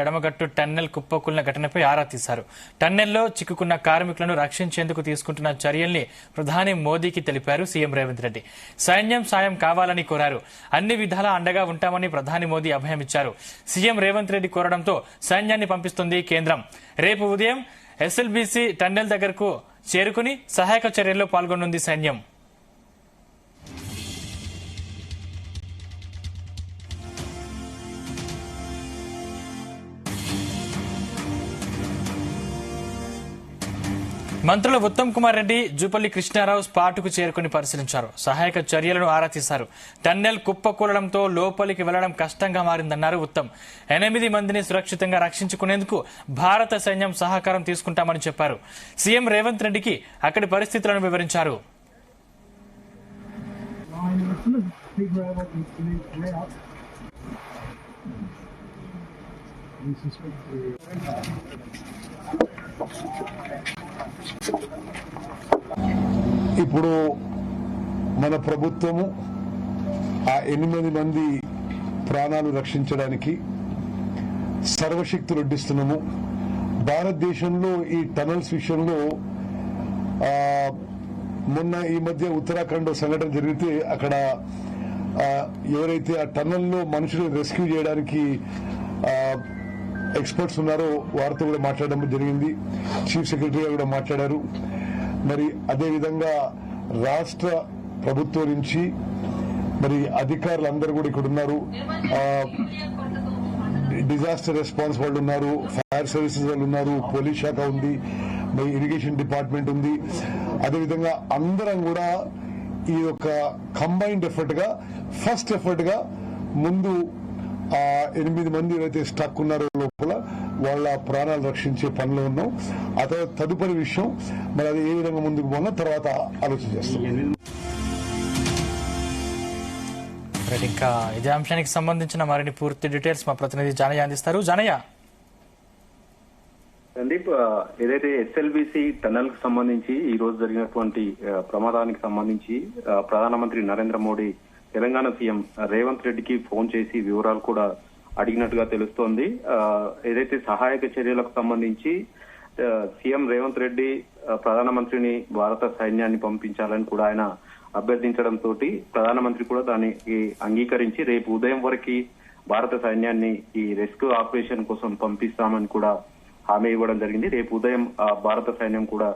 ఎడమగట్టు tunnel కుప్పకూలిన ఘటనపై ఆరా తీశారు. టన్నెల్లో చిక్కుకున్న కార్మికులను రక్షించేందుకు తీసుకుంటున్న చర్యల్ని ప్రధాని మోదీకి తెలిపారు సీఎం రేవంత్ రెడ్డి. సైన్యం సాయం కావాలని కోరారు. అన్ని విధాలా అండగా ఉంటామని ప్రధాని మోదీ అభయమిచ్చారు. సీఎం రేవంత్ రెడ్డి కోరడంతో సైన్యాన్ని పంపిస్తుంది కేంద్రం. రేపు ఉదయం ఎస్ఎల్బీసీ టన్నెల్ దగ్గరకు చేరుకుని సహాయక చర్యల్లో పాల్గొనుంది సైన్యం. మంత్రులు ఉత్తమ్ కుమార్ రెడ్డి, జూపల్లి కృష్ణారావు స్పాట్కు చేరుకుని పరిశీలించారు. సహాయక చర్యలను ఆరా తీశారు. టన్నెల్ కుప్పకూలడంతో లోపలికి వెళ్లడం కష్టంగా మారిందన్నారు ఉత్తమ్. 8 మందిని సురక్షితంగా రక్షించుకునేందుకు భారత సైన్యం సహకారం తీసుకుంటామని చెప్పారు. సీఎం రేవంత్ రెడ్డికి అక్కడి పరిస్థితులను వివరించారు. ఇప్పుడు మన ప్రభుత్వము ఆ 8 మంది ప్రాణాలు రక్షించడానికి సర్వశక్తులు వడ్డిస్తున్నాము. భారతదేశంలో ఈ టనల్స్ విషయంలో మొన్న ఈ మధ్య ఉత్తరాఖండ్ సంఘటన జరిగితే అక్కడ ఎవరైతే ఆ టనల్లో మనుషులను రెస్క్యూ చేయడానికి ఎక్స్పర్ట్స్ ఉన్నారో వారితో కూడా మాట్లాడడం జరిగింది. చీఫ్ సెక్రటరీ గారు కూడా మాట్లాడారు. మరి అదేవిధంగా రాష్ట్ర ప్రభుత్వం నుంచి మరి అధికారులందరూ కూడా ఇక్కడ ఉన్నారు. డిజాస్టర్ రెస్పాన్స్ వాళ్ళు ఉన్నారు, ఫైర్ సర్వీసెస్ వాళ్ళు ఉన్నారు, పోలీస్ శాఖ ఉంది, మరి ఇరిగేషన్ డిపార్ట్మెంట్ ఉంది. అదేవిధంగా అందరం కూడా ఈ యొక్క కంబైన్డ్ ఎఫర్ట్ గా ఫస్ట్ ఎఫర్ట్ గా ముందు 8 మంది ఎవరైతే స్టక్ ఉన్నారో లోపల వాళ్ళ ప్రాణాలు రక్షించే పనిలో ఉన్నాం. ఆ తర్వాత తదుపరి విషయం మరి అది ఏ విధంగా ముందుకు పోయినా తర్వాత ఆలోచన చేస్తాం. ఇంకా ఇదే అంశానికి సంబంధించిన మరిన్ని పూర్తి డీటెయిల్స్ మా ప్రతినిధి జానయ్య అందిస్తారు. జానయ్య, సందీప్, ఏదైతే ఎస్ఎల్బీసీ టనల్ కు సంబంధించి ఈ రోజు జరిగినటువంటి ప్రమాదానికి సంబంధించి ప్రధానమంత్రి నరేంద్ర మోడీ తెలంగాణ సీఎం రేవంత్ రెడ్డికి ఫోన్ చేసి వివరాలు కూడా అడిగినట్టుగా తెలుస్తోంది. ఏదైతే సహాయక చర్యలకు సంబంధించి సీఎం రేవంత్ రెడ్డి ప్రధానమంత్రిని భారత సైన్యాన్ని పంపించాలని కూడా ఆయన అభ్యర్థించడంతో ప్రధానమంత్రి కూడా దానికి అంగీకరించి రేపు ఉదయం వరకు భారత సైన్యాన్ని ఈ రెస్క్యూ ఆపరేషన్ కోసం పంపిస్తామని కూడా హామీ ఇవ్వడం జరిగింది. రేపు ఉదయం భారత సైన్యం కూడా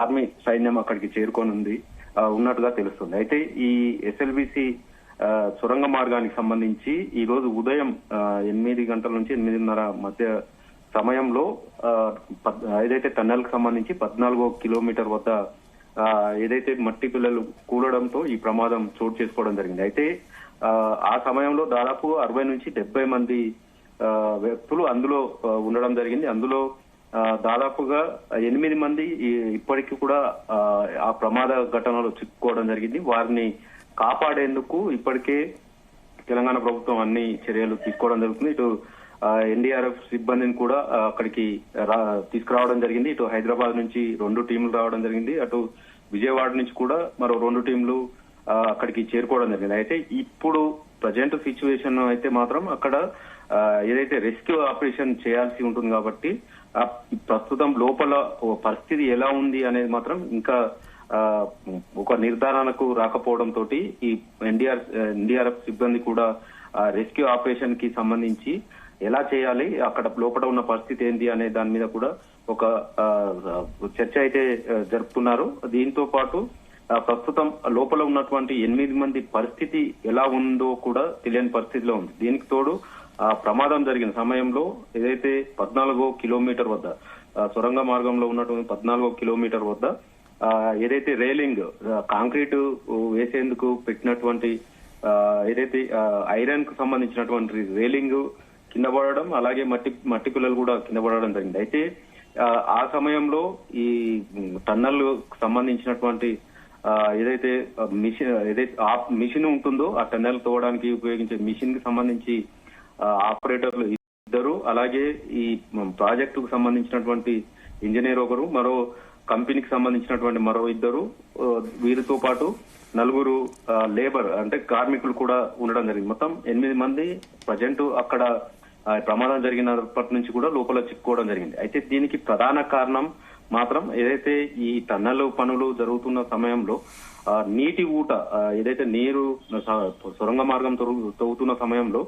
ఆర్మీ సైన్యం అక్కడికి చేరుకోనుంది ఉన్నట్టుగా తెలుస్తుంది. అయితే ఈ ఎస్ఎల్బీసీ సొరంగ మార్గానికి సంబంధించి ఈ రోజు ఉదయం 8 గంటల నుంచి 8:30 మధ్య సమయంలో ఏదైతే టన్నెల్ కు సంబంధించి 14వ కిలోమీటర్ వద్ద ఏదైతే మట్టి పిల్లలు కూలడంతో ఈ ప్రమాదం చోటు చేసుకోవడం జరిగింది. అయితే ఆ సమయంలో దాదాపు 60 నుంచి 70 మంది వ్యక్తులు అందులో ఉండడం జరిగింది. అందులో దాదాపుగా 8 మంది ఇప్పటికీ కూడా ఆ ప్రమాద ఘటనలో చిక్కుకోవడం జరిగింది. వారిని కాపాడేందుకు ఇప్పటికే తెలంగాణ ప్రభుత్వం అన్ని చర్యలు తీసుకోవడం జరుగుతుంది. ఇటు ఎన్డీఆర్ఎఫ్ సిబ్బందిని కూడా అక్కడికి తీసుకురావడం జరిగింది. ఇటు హైదరాబాద్ నుంచి 2 టీంలు రావడం జరిగింది. అటు విజయవాడ నుంచి కూడా మరో 2 టీంలు అక్కడికి చేరుకోవడం జరిగింది. అయితే ఇప్పుడు ప్రజెంట్ సిచ్యువేషన్ అయితే మాత్రం అక్కడ ఏదైతే రెస్క్యూ ఆపరేషన్ చేయాల్సి ఉంటుంది కాబట్టి ప్రస్తుతం లోపల పరిస్థితి ఎలా ఉంది అనేది మాత్రం ఇంకా ఒక నిర్ధారణకు రాకపోవడంతో ఈ ఎన్డీఆర్ఎఫ్ సిబ్బంది కూడా రెస్క్యూ ఆపరేషన్ కి సంబంధించి ఎలా చేయాలి, అక్కడ లోపల ఉన్న పరిస్థితి ఏంటి అనే దాని మీద కూడా ఒక చర్చ అయితే జరుపుతున్నారు. దీంతో పాటు ప్రస్తుతం లోపల ఉన్నటువంటి 8 మంది పరిస్థితి ఎలా ఉందో కూడా తెలియని పరిస్థితిలో ఉంది. దీనికి తోడు ప్రమాదం జరిగిన సమయంలో ఏదైతే 14వ కిలోమీటర్ వద్ద సొరంగ మార్గంలో ఉన్నటువంటి 14వ కిలోమీటర్ వద్ద ఏదైతే రైలింగ్ కాంక్రీట్ వేసేందుకు పెట్టినటువంటి ఏదైతే ఐరన్ కు సంబంధించినటువంటి రైలింగ్ కింద పడడం, అలాగే మట్టి పిల్లలు కూడా కింద పడడం జరిగింది. అయితే ఆ సమయంలో ఈ టన్నల్ సంబంధించినటువంటి ఏదైతే మిషన్ ఉంటుందో ఆ టన్నల్ తోవడానికి ఉపయోగించే మిషన్ కి సంబంధించి ఆపరేటర్లు 2, అలాగే ఈ ప్రాజెక్టుకు సంబంధించినటువంటి ఇంజనీర్ ఒకరు, మరో కంపెనీకి సంబంధించినటువంటి మరో 2, వీరితో పాటు 4 లేబర్ అంటే కార్మికులు కూడా ఉండడం జరిగింది. మొత్తం 8 మంది ప్రజెంట్ అక్కడ ఆ ప్రమాదం జరిగినప్పటి నుంచి కూడా లోపల చిక్కుకోవడం జరిగింది. అయితే దీనికి ప్రధాన కారణం మాత్రం ఏదైతే ఈ టన్నెల్ పనులు జరుగుతున్న సమయంలో నీటి ఊట ఏదైతే నీరు సొరంగ మార్గం తవ్వుతున్న సమయంలో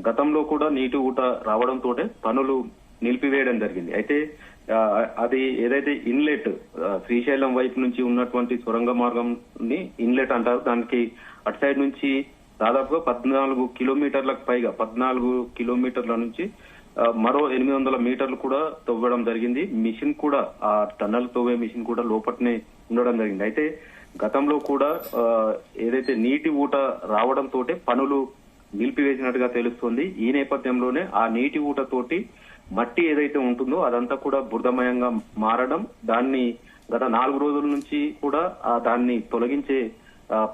గతంలో కూడా నీటి ఊట రావడంతో పనులు నిలిపివేయడం జరిగింది. అయితే అది ఏదైతే ఇన్లెట్ శ్రీశైలం వైపు నుంచి ఉన్నటువంటి సొరంగ మార్గం ని ఇన్లెట్ అంటారు. దానికి అటు సైడ్ నుంచి దాదాపుగా 14 కిలోమీటర్లకు పైగా 14 కిలోమీటర్ల నుంచి మరో 800 మీటర్లు కూడా తవ్వడం జరిగింది. మిషన్ కూడా ఆ టన్నల్ తవ్వే మిషన్ కూడా లోపట్నే ఉండడం జరిగింది. అయితే గతంలో కూడా ఏదైతే నీటి ఊట రావడంతో పనులు నిలిపివేసినట్టుగా తెలుస్తోంది. ఈ నేపథ్యంలోనే ఆ నీటి ఊట తోటి మట్టి ఏదైతే ఉంటుందో అదంతా కూడా బురదమయంగా మారడం, దాన్ని గత 4 రోజుల నుంచి కూడా దాన్ని తొలగించే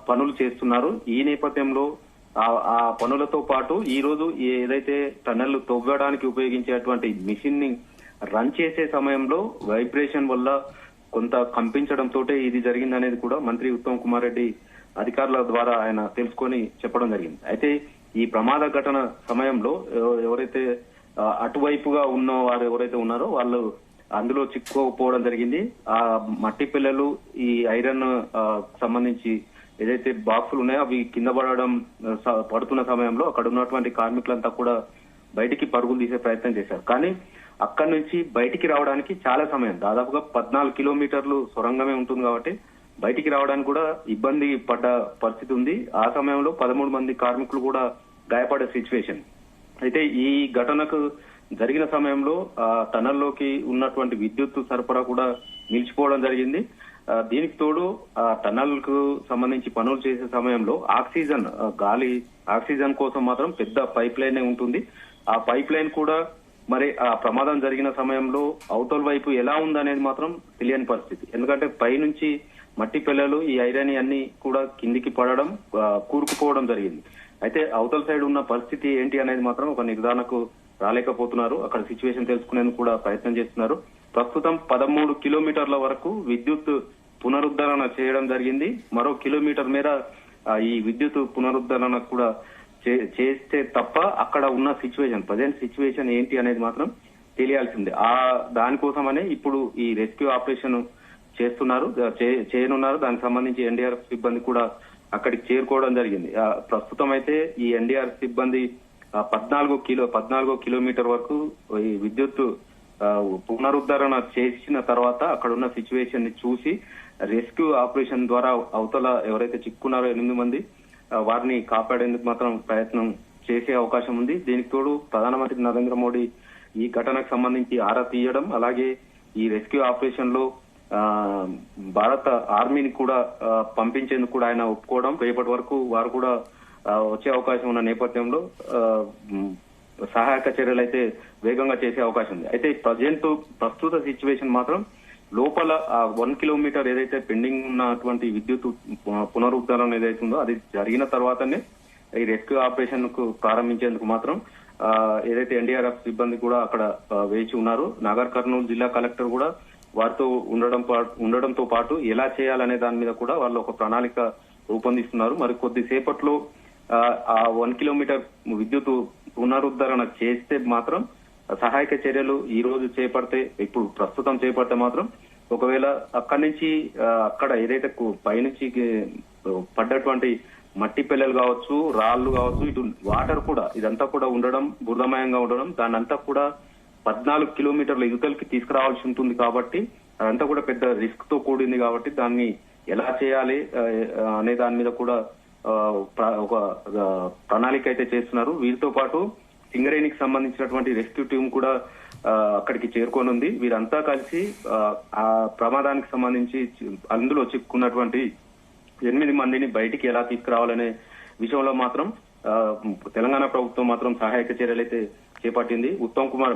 పనులు చేస్తున్నారు. ఈ నేపథ్యంలో ఆ పనులతో పాటు ఈ రోజు ఏదైతే టన్నెల్ తవ్వడానికి ఉపయోగించేటువంటి మిషన్ ని రన్ చేసే సమయంలో వైబ్రేషన్ వల్ల కొంత కంపించడంతో ఇది జరిగిందనేది కూడా మంత్రి ఉత్తమ్ కుమార్ రెడ్డి అధికారుల ద్వారా ఆయన తెలుసుకొని చెప్పడం జరిగింది. అయితే ఈ ప్రమాద ఘటన సమయంలో ఎవరైతే అటువైపుగా ఉన్న వారు ఎవరైతే ఉన్నారో వాళ్ళు అందులో చిక్కుకోకపోవడం జరిగింది. ఆ మట్టి పిల్లలు ఈ ఐరన్ సంబంధించి ఏదైతే బాక్సులు ఉన్నాయో అవి కింద పడుతున్న సమయంలో అక్కడ ఉన్నటువంటి కార్మికులంతా కూడా బయటికి పరుగులు తీసే ప్రయత్నం చేశారు. కానీ అక్కడి నుంచి బయటికి రావడానికి చాలా సమయం, దాదాపుగా 14 కిలోమీటర్లు సొరంగమే ఉంటుంది కాబట్టి బయటికి రావడానికి కూడా ఇబ్బంది పడ్డ పరిస్థితి ఉంది. ఆ సమయంలో 13 మంది కార్మికులు కూడా గాయపడే సిచ్యువేషన్. అయితే ఈ ఘటనకు జరిగిన సమయంలో టనల్లోకి ఉన్నటువంటి విద్యుత్ సరఫరా కూడా నిలిచిపోవడం జరిగింది. దీనికి తోడు ఆ టనల్ కు సంబంధించి పనులు చేసే సమయంలో ఆక్సిజన్ గాలి ఆక్సిజన్ కోసం మాత్రం పెద్ద పైప్ లైన్ ఉంటుంది. ఆ పైప్ లైన్ కూడా మరి ఆ ప్రమాదం జరిగిన సమయంలో అవతల వైపు ఎలా ఉందనేది మాత్రం తెలియని పరిస్థితి. ఎందుకంటే పైనుంచి మట్టి పిల్లలు ఈ ఐరన్ అన్ని కూడా కిందికి పడడం, కూరుకుపోవడం జరిగింది. అయితే అవతల సైడ్ ఉన్న పరిస్థితి ఏంటి అనేది మాత్రం ఒక నిర్ధారణకు రాలేకపోతున్నారు. అక్కడ సిచ్యువేషన్ తెలుసుకునేందుకు కూడా ప్రయత్నం చేస్తున్నారు. ప్రస్తుతం 13 కిలోమీటర్ల వరకు విద్యుత్ పునరుద్ధరణ చేయడం జరిగింది. మరో కిలోమీటర్ మేర ఈ విద్యుత్ పునరుద్ధరణ కూడా చేస్తే తప్ప అక్కడ ఉన్న ప్రజెంట్ సిచ్యువేషన్ ఏంటి అనేది మాత్రం తెలియాల్సిందే. దానికోసమనే ఇప్పుడు ఈ రెస్క్యూ ఆపరేషన్ చేయనున్నారు. దానికి సంబంధించి ఎన్డీఆర్ఎఫ్ సిబ్బంది కూడా అక్కడికి చేరుకోవడం జరిగింది. ప్రస్తుతం అయితే ఈ ఎన్డీఆర్ఎఫ్ సిబ్బంది 14 కిలోమీటర్ వరకు ఈ విద్యుత్ పునరుద్ధరణ చేసిన తర్వాత అక్కడ ఉన్న సిచ్యువేషన్ ని చూసి రెస్క్యూ ఆపరేషన్ ద్వారా అవతల ఎవరైతే చిక్కున్నారో 8 మంది వారిని కాపాడేందుకు మాత్రం ప్రయత్నం చేసే అవకాశం ఉంది. దీనికి తోడు ప్రధానమంత్రి నరేంద్ర మోడీ ఈ ఘటనకు సంబంధించి ఆరా తీయడం, అలాగే ఈ రెస్క్యూ ఆపరేషన్ లో భారత ఆర్మీని కూడా పంపించేందుకు కూడా ఆయన ఒప్పుకోవడం, రేపటి వరకు వారు కూడా వచ్చే అవకాశం ఉన్న నేపథ్యంలో సహాయక చర్యలు అయితే వేగంగా చేసే అవకాశం ఉంది. అయితే ప్రస్తుత సిచ్యువేషన్ మాత్రం లోపల 1 కిలోమీటర్ ఏదైతే పెండింగ్ ఉన్నటువంటి విద్యుత్ పునరుద్ధరణ ఏదైతే ఉందో అది జరిగిన తర్వాతనే ఈ రెస్క్యూ ఆపరేషన్ కు ప్రారంభించేందుకు మాత్రం ఏదైతే ఎన్డీఆర్ఎఫ్ సిబ్బంది కూడా అక్కడ వేచి ఉన్నారు. నాగర్ కర్నూలు జిల్లా కలెక్టర్ కూడా వారితో ఉండడంతో పాటు ఎలా చేయాలనే దాని మీద కూడా వాళ్ళు ఒక ప్రణాళిక రూపొందిస్తున్నారు. మరి కొద్దిసేపట్లో ఆ 1 కిలోమీటర్ విద్యుత్ పునరుద్ధరణ చేస్తే మాత్రం సహాయక చర్యలు ఈ రోజు ఇప్పుడు ప్రస్తుతం చేపడితే మాత్రం ఒకవేళ అక్కడి నుంచి అక్కడ ఏదైతే పైనుంచి పడ్డటువంటి మట్టి పిల్లలు కావచ్చు, రాళ్లు కావచ్చు, ఇటు వాటర్ కూడా ఇదంతా కూడా ఉండడం, బురదమయంగా ఉండడం, దానంతా కూడా 14 కిలోమీటర్ల యువతలకి తీసుకురావాల్సి ఉంటుంది కాబట్టి అదంతా కూడా పెద్ద రిస్క్ తో కూడింది కాబట్టి దాన్ని ఎలా చేయాలి అనే దాని మీద కూడా ఒక ప్రణాళిక అయితే చేస్తున్నారు. వీరితో పాటు సింగరేణికి సంబంధించినటువంటి రెస్క్యూ టీం కూడా అక్కడికి చేరుకోనుంది. వీరంతా కలిసి ఆ ప్రమాదానికి సంబంధించి అందులో చిక్కుకున్నటువంటి 8 మందిని బయటికి ఎలా తీసుకురావాలనే విషయంలో మాత్రం తెలంగాణ ప్రభుత్వం మాత్రం సహాయక చర్యలు అయితే చేపట్టింది.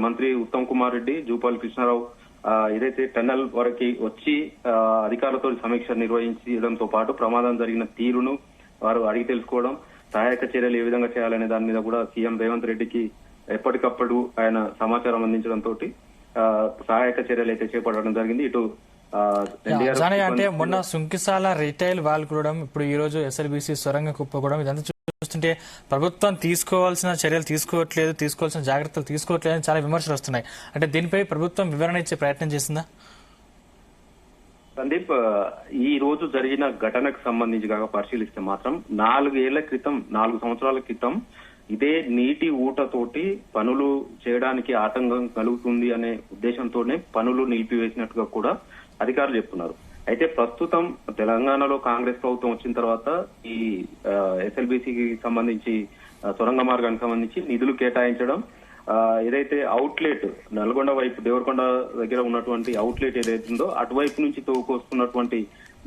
మంత్రి ఉత్తమ్ కుమార్ రెడ్డి, జూపాల్ కృష్ణారావు ఏదైతే టన్నల్ వరకు వచ్చి అధికారులతో సమీక్ష నిర్వహించడంతో పాటు ప్రమాదం జరిగిన తీరును వారు అడిగి తెలుసుకోవడం, సహాయక చర్యలు ఏ విధంగా చేయాలనే దాని మీద కూడా సీఎం రేవంత్ రెడ్డికి ఎప్పటికప్పుడు ఆయన సమాచారం అందించడంతో సహాయక చర్యలు అయితే చేపట్టడం జరిగింది. ఇటు అంటే మొన్న సుంకిసాల రిటైల్ వాల్ కూడా ఇప్పుడు ఈ రోజు ఎస్ఎల్బీసీ సొరంగ కుప్ప కూడా ఇదంతా చూస్తుంటే ప్రభుత్వం తీసుకోవాల్సిన చర్యలు తీసుకోవాల్సిన జాగ్రత్తలు తీసుకోవట్లేదు అని చాలా విమర్శలు వస్తున్నాయి. అంటే దీనిపై ప్రభుత్వం వివరణ ఇచ్చే ప్రయత్నం చేసిందా? సందీప్, ఈ రోజు జరిగిన ఘటనకు సంబంధించి కాక పరిశీలిస్తే మాత్రం 4 సంవత్సరాల క్రితం ఇదే నీటి ఊటతోటి పనులు చేయడానికి ఆటంకం కలుగుతుంది అనే ఉద్దేశంతోనే పనులు నిలిపివేసినట్టుగా కూడా అధికారులు చెప్తున్నారు. అయితే ప్రస్తుతం తెలంగాణలో కాంగ్రెస్ ప్రభుత్వం వచ్చిన తర్వాత ఈ ఎస్ఎల్బీసీకి సంబంధించి సొరంగ మార్గానికి సంబంధించి నిధులు కేటాయించడం, ఏదైతే అవుట్లెట్ నల్గొండ వైపు దేవరకొండ దగ్గర ఉన్నటువంటి అవుట్లెట్ ఏదైతే ఉందో అటువైపు నుంచి తోకొస్తున్నటువంటి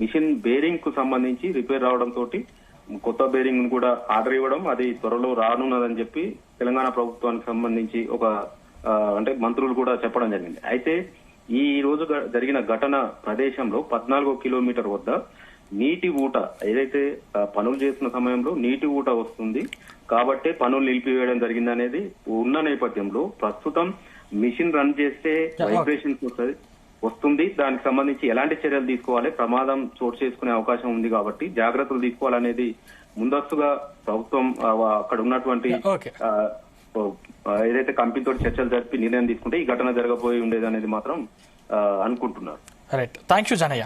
మిషన్ బేరింగ్ కు సంబంధించి రిపేర్ రావడంతో కొత్త బేరింగ్ కూడా ఆర్డర్ ఇవ్వడం, అది త్వరలో రానున్నదని చెప్పి తెలంగాణ ప్రభుత్వానికి సంబంధించి అంటే మంత్రులు కూడా చెప్పడం జరిగింది. అయితే ఈ రోజు జరిగిన ఘటన ప్రదేశంలో 14 కిలోమీటర్ వద్ద నీటి ఊట ఏదైతే పనులు చేస్తున్న సమయంలో నీటి ఊట వస్తుంది కాబట్టే పనులు నిలిపివేయడం జరిగింది అనేది ఉన్న నేపథ్యంలో ప్రస్తుతం మిషన్ రన్ చేస్తే వైబ్రేషన్స్ వస్తుంది. దానికి సంబంధించి ఎలాంటి చర్యలు తీసుకోవాలి, ప్రమాదం చోటు చేసుకునే అవకాశం ఉంది కాబట్టి జాగ్రత్తలు తీసుకోవాలనేది ముందస్తుగా ప్రభుత్వం అక్కడ ఉన్నటువంటి ఏదైతే కంపెనీతో చర్చలు జరిపి నిర్ణయం తీసుకుంటే ఈ ఘటన జరగబోయి ఉండేది అనేది మాత్రం అనుకుంటున్నారు. Right, thank you Janaiah.